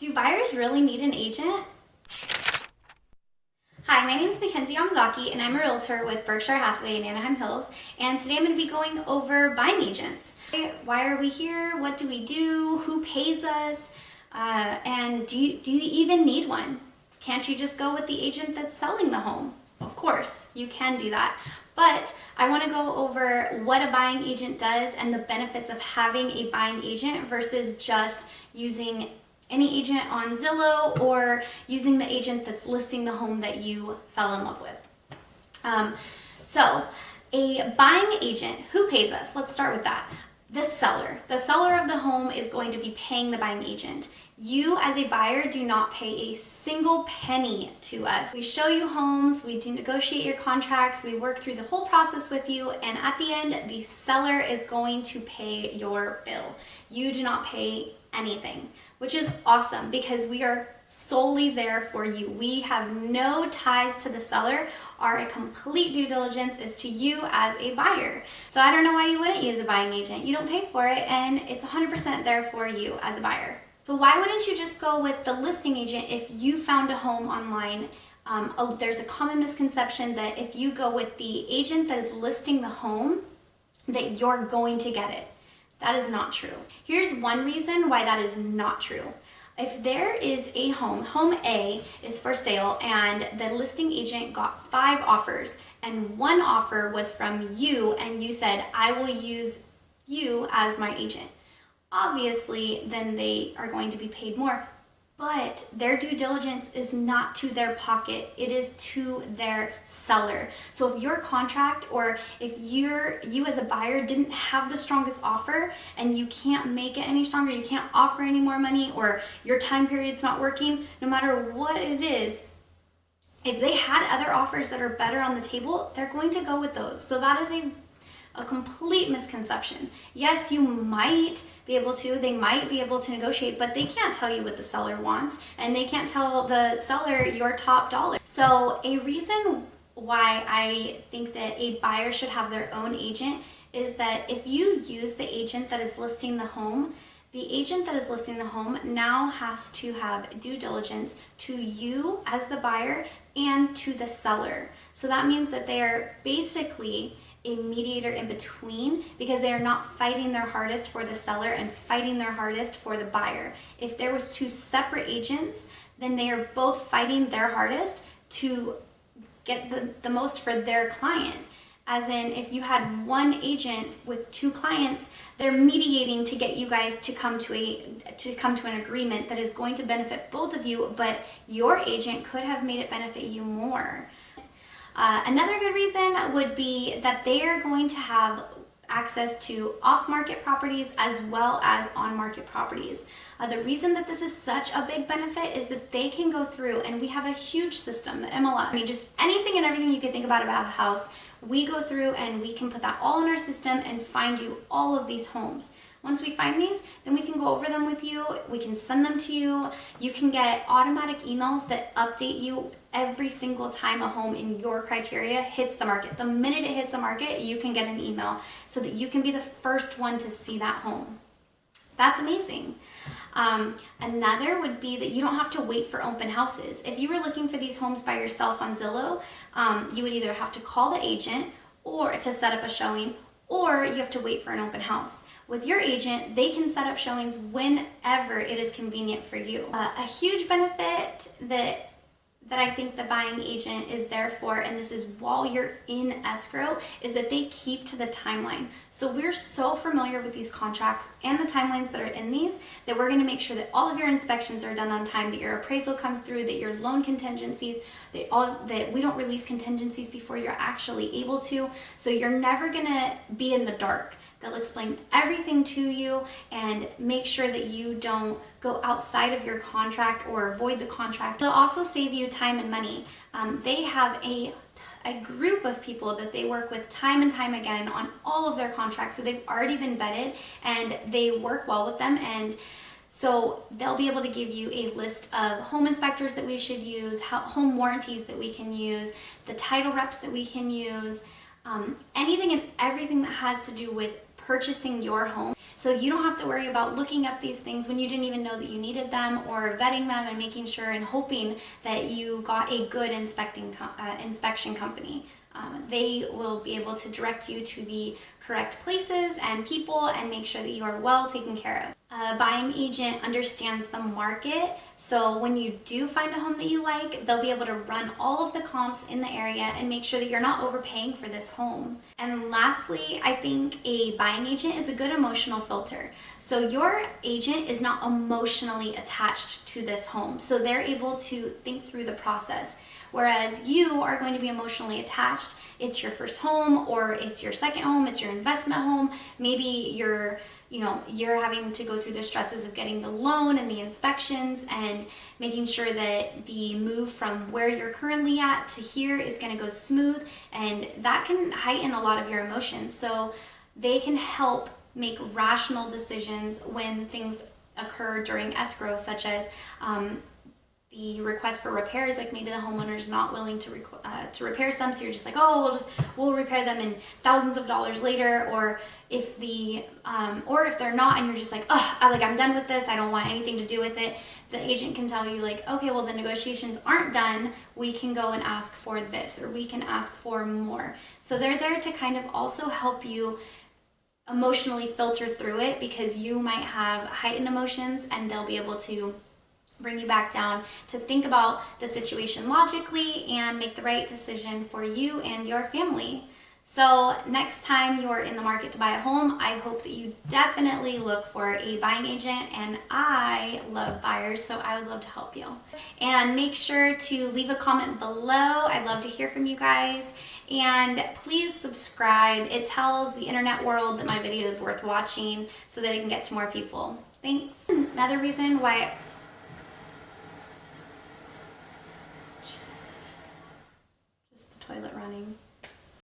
Do buyers really need an agent? Hi, my name is Mackenzie Yamazaki, and I'm a realtor with Berkshire Hathaway in Anaheim Hills. And today I'm going to be going over buying agents. Why are we here? What do we do? Who pays us? And do you even need one? Can't you just go with the agent that's selling the home? Of course, you can do that. But I want to go over what a buying agent does and the benefits of having a buying agent versus just using any agent on Zillow or using the agent that's listing the home that you fell in love with. So a buying agent, who pays us? Let's start with that. The seller. The seller of the home is going to be paying the buying agent. You as a buyer do not pay a single penny to us. We show you homes, we do negotiate your contracts, we work through the whole process with you, and at the end, the seller is going to pay your bill. You do not pay anything, which is awesome because we are solely there for you. We have no ties to the seller. Our complete due diligence is to you as a buyer. So I don't know why you wouldn't use a buying agent. You don't pay for it and it's 100% there for you as a buyer. So why wouldn't you just go with the listing agent if you found a home online? There's a common misconception that if you go with the agent that is listing the home, that you're going to get it. That is not true. Here's one reason why that is not true. If there is a home A is for sale, and the listing agent got 5 offers, and one offer was from you, and you said, I will use you as my agent. Obviously, then they are going to be paid more, but their due diligence is not to their pocket, it is to their seller. So if your contract or if you as a buyer didn't have the strongest offer and you can't make it any stronger, you can't offer any more money, or your time period's not working, no matter what it is, if they had other offers that are better on the table, they're going to go with those. So that is a complete misconception. Yes, you might be able to, they might be able to negotiate, but they can't tell you what the seller wants, and they can't tell the seller your top dollar. So a reason why I think that a buyer should have their own agent is that if you use the agent that is listing the home, the agent that is listing the home now has to have due diligence to you as the buyer and to the seller. So that means that they're basically a mediator in between, because they are not fighting their hardest for the seller and fighting their hardest for the buyer. If there was 2 separate agents, then they are both fighting their hardest to get the most for their client. As in, if you had one agent with 2 clients, they're mediating to get you guys to come to an agreement that is going to benefit both of you, but your agent could have made it benefit you more. Another good reason would be that they are going to have access to off-market properties as well as on-market properties. The reason that this is such a big benefit is that they can go through, and we have a huge system, the MLS. I mean, just anything and everything you can think about a house, we go through and we can put that all in our system and find you all of these homes. Once we find these, then we can go over them with you, we can send them to you, you can get automatic emails that update you every single time a home in your criteria hits the market. The minute it hits the market, you can get an email so that you can be the first one to see that home. That's amazing. Another would be that you don't have to wait for open houses. If you were looking for these homes by yourself on Zillow, you would either have to call the agent or to set up a showing, or you have to wait for an open house. With your agent, they can set up showings whenever it is convenient for you. A huge benefit that I think the buying agent is there for, and this is while you're in escrow, is that they keep to the timeline. So we're so familiar with these contracts and the timelines that are in these that we're going to make sure that all of your inspections are done on time, that your appraisal comes through, that your loan contingencies, that we don't release contingencies before you're actually able to. So you're never going to be in the dark. They'll explain everything to you and make sure that you don't go outside of your contract or avoid the contract. They'll also save you time and money. They have a group of people that they work with time and time again on all of their contracts. So they've already been vetted and they work well with them. And so they'll be able to give you a list of home inspectors that we should use, home warranties that we can use, the title reps that we can use, anything and everything that has to do with purchasing your home. So you don't have to worry about looking up these things when you didn't even know that you needed them, or vetting them and making sure and hoping that you got a good inspection company. They will be able to direct you to the correct places and people and make sure that you are well taken care of. A buying agent understands the market, so when you do find a home that you like, they'll be able to run all of the comps in the area and make sure that you're not overpaying for this home. And lastly, I think a buying agent is a good emotional filter. So your agent is not emotionally attached to this home, so they're able to think through the process. Whereas you are going to be emotionally attached. It's your first home, or it's your second home, it's your investment home. Maybe you're having to go through the stresses of getting the loan and the inspections and making sure that the move from where you're currently at to here is going to go smooth, and that can heighten a lot of your emotions. So they can help make rational decisions when things occur during escrow, such as the request for repairs. Like maybe the homeowner's not willing to repair some, so you're just like, oh, we'll repair them in thousands of dollars later. Or if they're not, and you're just like, oh, I'm done with this, I don't want anything to do with it, the agent can tell you like, okay, well, the negotiations aren't done, we can go and ask for this, or we can ask for more. So they're there to kind of also help you emotionally filter through it, because you might have heightened emotions, and they'll be able to bring you back down to think about the situation logically and make the right decision for you and your family. So next time you're in the market to buy a home, I hope that you definitely look for a buying agent, and I love buyers, so I would love to help you. And make sure to leave a comment below. I'd love to hear from you guys. And please subscribe. It tells the internet world that my video is worth watching so that it can get to more people. Thanks. Another reason why toilet running.